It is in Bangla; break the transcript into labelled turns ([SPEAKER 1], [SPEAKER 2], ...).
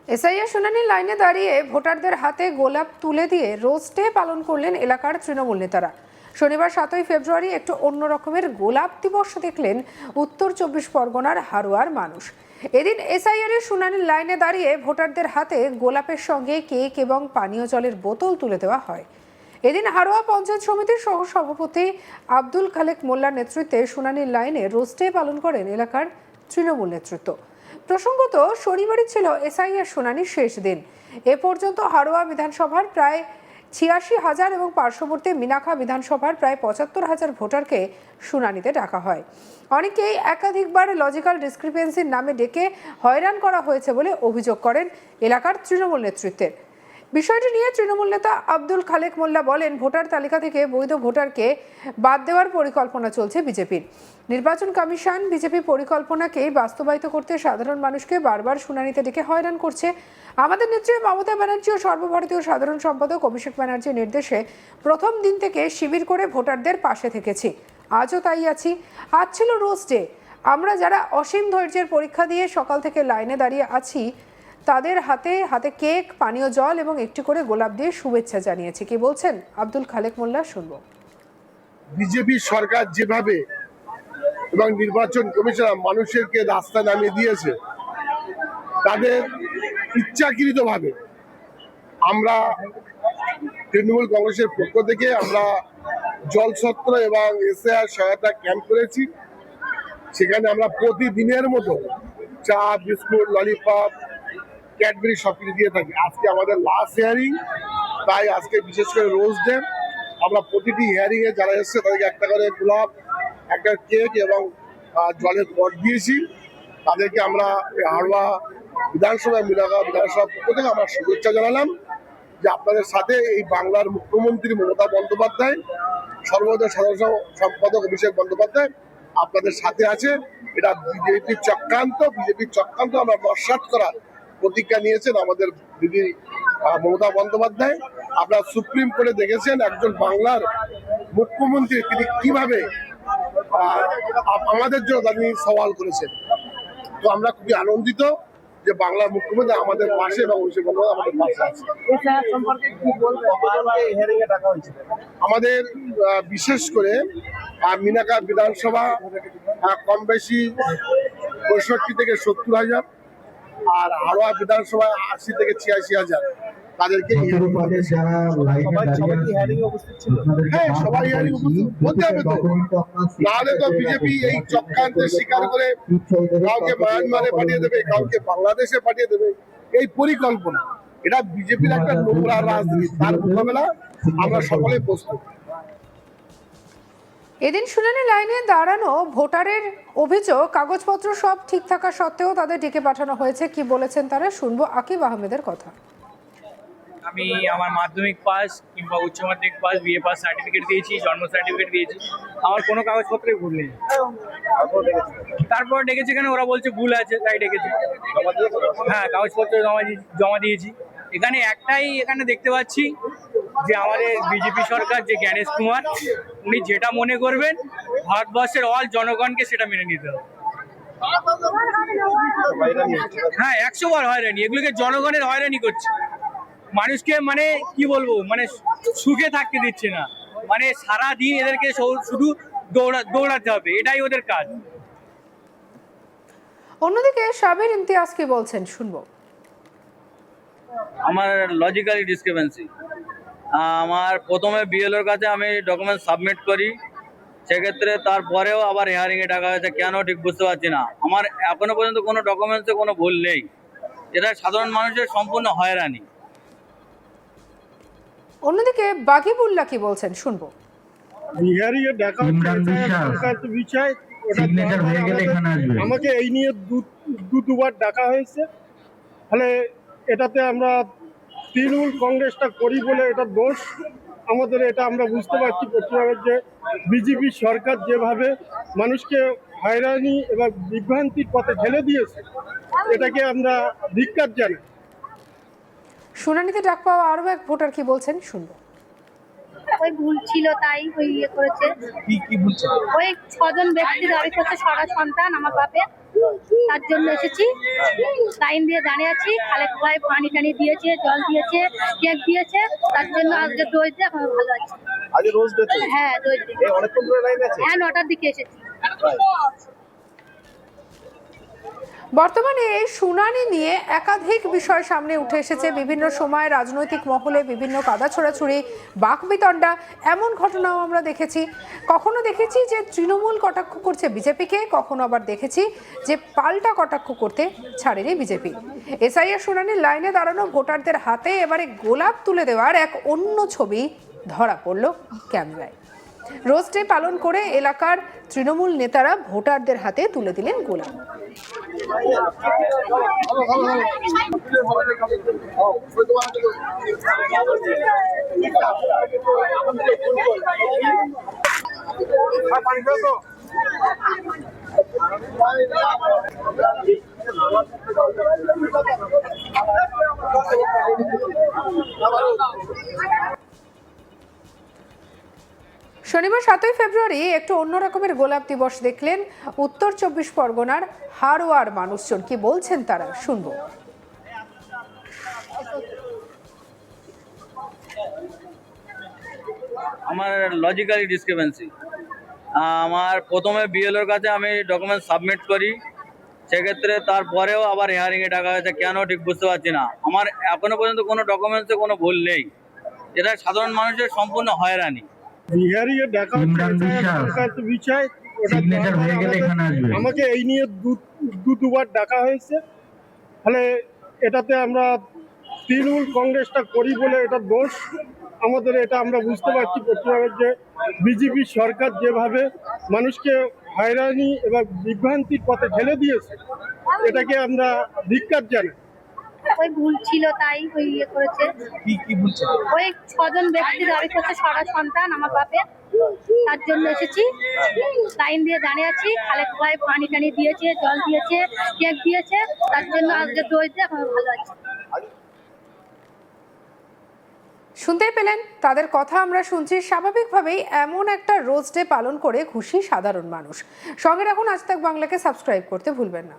[SPEAKER 1] এসআইআর শুনানির লাইনে দাঁড়িয়ে ভোটারদের হাতে গোলাপ তুলে দিয়ে রোজ ডে পালন করলেন এলাকার তৃণমূল নেতারা। শনিবার 7ই ফেব্রুয়ারি একটু অন্য রকমের গোলাপ দিবস দেখলেন উত্তর 24 পরগনার হারোয়ার মানুষ। এদিন এসআইআর এর শুনানির লাইনে দাঁড়িয়ে ভোটারদের হাতে গোলাপের সঙ্গে কেক এবং পানীয় জলের বোতল তুলে দেওয়া হয়। এদিন হারোয়া পঞ্চায়েত সমিতির সহ সভাপতি আব্দুল খালেক মোল্লার নেতৃত্বে শুনানির লাইনে রোজ ডে পালন করেন এলাকার তৃণমূল নেতৃত্ব। প্রসঙ্গত, শনিবারই ছিল এসআইআর শুনানির শেষ দিন। এ পর্যন্ত হারোয়া বিধানসভার প্রায় ৮৬,০০০ এবং পার্শ্ববর্তী মিনাখা বিধানসভার প্রায় ৭৫,০০০ ভোটারকে শুনানিতে ডাকা হয়। অনেকেই একাধিকবার লজিক্যাল ডিসক্রিপেন্সির নামে ডেকে হয়রান করা হয়েছে বলে অভিযোগ করেন এলাকার তৃণমূল নেতৃত্বের। বিষয়টি নিয়ে তৃণমূল নেতা আব্দুল খালেক মোল্লা বলেন, ভোটার তালিকা থেকে বৈধ ভোটারকে বাদ দেওয়ার পরিকল্পনা চলছে বিজেপির। নির্বাচন কমিশন বিজেপি পরিকল্পনাকে বাস্তবায়িত করতে সাধারণ মানুষকে বারবার শুনানিতে ডেকে হয়রান করছে। আমাদের নেত্রী মমতা ব্যানার্জি ও সর্বভারতীয় সাধারণ সম্পাদক অভিষেক ব্যানার্জির নির্দেশে প্রথম দিন থেকে শিবির করে ভোটারদের পাশে থেকেছি, আজও তাই আছি। আজ ছিল রোজ ডে। আমরা যারা অসীম ধৈর্যের পরীক্ষা দিয়ে সকাল থেকে লাইনে দাঁড়িয়ে আছি, তাদের হাতে হাতে কেক, পানীয় জল এবং একটি করে গোলাপ দিয়ে শুভেচ্ছা জানিয়েছি। কি বলছেন আব্দুল খালেক মোল্লা, শুনবো।
[SPEAKER 2] বিজেপি সরকার যেভাবে এবং নির্বাচন কমিশন মানুষেরকে রাস্তা নামিয়ে দিয়েছে, তাদের ইচ্ছাকৃতভাবে আমরা তৃণমূল কংগ্রেসের পক্ষ থেকে আমরা জলছত্র এবং এসআইআর সহায়তা ক্যাম্প করেছি। সেখানে আমরা প্রতিদিনের মতো চা, বিস্কুট, ললিপপ, ক্যাডবেরি সব কিছু দিয়ে থাকি। আজকে আমাদের লাস্ট হিয়ারিং, তাই আজকে বিশেষ করে রোজ ডে। আমরা প্রতিটি হিয়ারিং এ যারা এসছে তাদেরকে একটা করে গোলাপ, একটা কেক এবং জলের পট দিয়েছি। তাদেরকে আমরা হারোয়া বিধানসভা, মিনাখা বিধানসভা পক্ষ থেকে আমরা শুভেচ্ছা জানালাম যে আপনাদের সাথে এই বাংলার মুখ্যমন্ত্রী মমতা বন্দ্যোপাধ্যায়, সর্বদলীয় সাধারণ সম্পাদক অভিষেক বন্দ্যোপাধ্যায় আপনাদের সাথে আছে। এটা বিজেপির চক্রান্ত আমরা নস্যাৎ করার প্রতিজ্ঞা নিয়েছেন আমাদের দিদি মমতা বন্দ্যোপাধ্যায়। আপনারা সুপ্রিম কোর্টে দেখেছেন একজন বাংলার মুখ্যমন্ত্রী তিনি কিভাবে আমাদের জন্য তিনি সওয়াল করেছেন। তো আমরা খুবই আনন্দিত যে বাংলার মুখ্যমন্ত্রী আমাদের পাশে এবং অভিষেক বন্দ্যোপাধ্যায় আমাদের পাশে আছে। আমাদের বিশেষ করে মিনাখা বিধানসভা কম বেশি ৬৫ থেকে ৭০,০০০, আর হারোয়া বিধানসভায় ৮০ থেকে ৮৬,০০০ তাদেরকে সবাই হিয়ারিং উপস্থিত হতে হবে। তো নাহলে তো বিজেপি এই চক্রান্তের শিকার করে কাউকে মায়ানমারে পাঠিয়ে দেবে, কাউকে বাংলাদেশে পাঠিয়ে দেবে, এই পরিকল্পনা। এটা বিজেপির একটা নোংরা রাজনীতি, তার মোকাবেলা আমরা সকলে প্রস্তুত।
[SPEAKER 1] এদিন শুনানি লাইনে দাঁড়ানো ভোটারের অভিযোগ, কাগজপত্র সব ঠিক থাকা সত্ত্বেও তাদের ডেকে পাঠানো হয়েছে। কি বলেছেন তারা, শুনবো আকিব আহমেদের কথা।
[SPEAKER 3] আমি আমার মাধ্যমিক পাস কিংবা উচ্চ মাধ্যমিক পাস, বিএ পাস সার্টিফিকেট দিয়েছি, জন্ম সার্টিফিকেট দিয়েছি, আমার কোনো কাগজপত্রই ভুল নেই। তারপর ডেকেছে কেন, ওরা বলছে ভুল আছে তাই ডেকেছে। হ্যাঁ, কাগজপত্র জমা দিয়েছি। এখানে দেখতে পাচ্ছি যে আমাদের বিজেপি সরকার, যে জ্ঞানেশ কুমার, উনি যেটা মনে করবেন ভারতবর্ষের অল জনগণকে সেটা মেনে নিতে হবে। হ্যাঁ, ১০০ বার হয়রানি, এগুলোকে জনগণের হয়রানি করছে। মানুষকে মানে কি বলবো, মানে সুখে থাকতে দিচ্ছে না। মানে সারাদিন এদেরকে শুধু দৌড়াতে হবে, এটাই ওদের কাজ।
[SPEAKER 1] অন্যদিকে সাবির ইমতিয়াজ কি বলছেন, শুনবো।
[SPEAKER 4] আমার লজিক্যালি ডিসক্রিপেন্সি, আমার প্রথমে বিএলওর কাছে আমি ডকুমেন্ট সাবমিট করি, সেক্ষেত্রে তারপরেও আবার হিয়ারিং এ ডাকা হয়েছে, কেন ঠিক বুঝতে পারছি না। আমার এখনো পর্যন্ত কোনো ডকুমেন্টসে কোনো ভুল নেই, এটা সাধারণ মানুষের সম্পূর্ণ হয়রানি।
[SPEAKER 1] অন্যদিকে বাকিবুল্লাহ কি বলছেন শুনবো।
[SPEAKER 5] বিহারি দেখা বিষয় আমাকে এই নিয়ে দুবার ডাকা হয়েছে। ফলে এটাতে আমরা তৃণমূল কংগ্রেসটা করি বলে এটা দোষ আমাদের, এটা আমরা বুঝতে পারছি পশ্চিমবঙ্গের যে বিজেপি সরকার যেভাবে মানুষকে হয়রানি এবং বিভ্রান্তির পথে ঠেলে দিয়েছে, এটাকে আমরা ধিক্কার জানাই।
[SPEAKER 1] শুনানিতে ডাক পাওয়া আরো এক ভোটার কি বলছেন শুনবো।
[SPEAKER 6] ওই ভুল ছিল তাই ওই ইয়ে করেছে।
[SPEAKER 3] কি বলছে?
[SPEAKER 6] ওই 6 জন ব্যক্তি দাবি করছে সারা সন্তান আমার বাপের, তার জন্য এসেছি। লাইন দিয়ে দাঁড়িয়ে আছি, খালেক ভাই পানি টানি দিয়েছে, জল দিয়েছে, কেক দিয়েছে, তার জন্য আজকে দই দিয়ে এখন ভালো আছি।
[SPEAKER 2] আজকে রোজ ডে
[SPEAKER 6] হ্যাঁ দই দিয়ে
[SPEAKER 2] অনেকক্ষণ ধরে লাইন আছে।
[SPEAKER 6] হ্যাঁ 9টার দিকে এসেছি।
[SPEAKER 1] বর্তমানে এই শুনানি নিয়ে একাধিক বিষয় সামনে উঠে এসেছে। বিভিন্ন সময় রাজনৈতিক মহলে বিভিন্ন কাদা ছোড়াছুড়ি, বাকবিতণ্ডা, এমন ঘটনাও আমরা দেখেছি। কখনো দেখেছি যে তৃণমূল কটাক্ষ করছে বিজেপিকে, কখনো আবার দেখেছি যে পাল্টা কটাক্ষ করতে ছাড়েনি বিজেপি। এসআইআর শুনানির লাইনে দাঁড়ানো ভোটারদের হাতে এবারে গোলাপ তুলে দেওয়ার এক অন্য ছবি ধরা পড়ল ক্যামেরায়। রোজ ডে পালন করে এলাকার তৃণমূল নেতারা ভোটারদের হাতে তুলে দিলেন গোলাপ। শনিবার 7ই ফেব্রুয়ারি একটু অন্য রকমের গোলাপ দিবস দেখলেন উত্তর 24 পরগনার হারোয়ার মানুষজন। কি বলছেন তারা শুনবো।
[SPEAKER 4] আমার লজিক্যালি ডিসক্রিপেন্সি। আমার প্রথমে বিএলওর কাছে আমি ডকুমেন্ট সাবমিট করি, সেক্ষেত্রে তারপরেও আবার হিয়ারিং এ ডাকা হয়েছে, কেন ঠিক বুঝতে পারছি না। আমার এখনো পর্যন্ত কোনো ডকুমেন্টসে কোনো ভুল নেই, এটা সাধারণ মানুষের সম্পূর্ণ হয়রানি।
[SPEAKER 5] বিহারি দেখা বিষয় আমাকে এই নিয়ে দুবার ডাকা হয়েছে। ফলে এটাতে আমরা তৃণমূল কংগ্রেসটা করি বলে এটা দোষ আমাদের, এটা আমরা বুঝতে পারছি পশ্চিমবঙ্গের যে বিজেপি সরকার যেভাবে মানুষকে হয়রানি এবং বিভ্রান্তির পথে ঠেলে দিয়েছে, এটাকে আমরা ধিক্কার জানাই।
[SPEAKER 6] ওই ভুল ছিল তাই ওই ইয়ে করেছে।
[SPEAKER 3] কি বলছে?
[SPEAKER 6] ওই 6 জন ব্যক্তি দাবি করছে সারা সন্তান আমার বাপের, তার জন্য এসেছি। লাইন দিয়ে দাঁড়িয়ে আছি, খালেক ভাই পানি টানি দিয়েছে, জল দিয়েছে, কেক দিয়েছে, তার জন্য আজকে দই দিয়ে এখন ভালো আছি।
[SPEAKER 1] শুনতেই পেলেন তাদের কথা আমরা শুনছি। স্বাভাবিকভাবেই এমন একটা রোজ ডে পালন করে খুশি সাধারণ মানুষ। সঙ্গে রাখুন আজ তাক বাংলাকে সাবস্ক্রাইব করতে ভুলবেন না।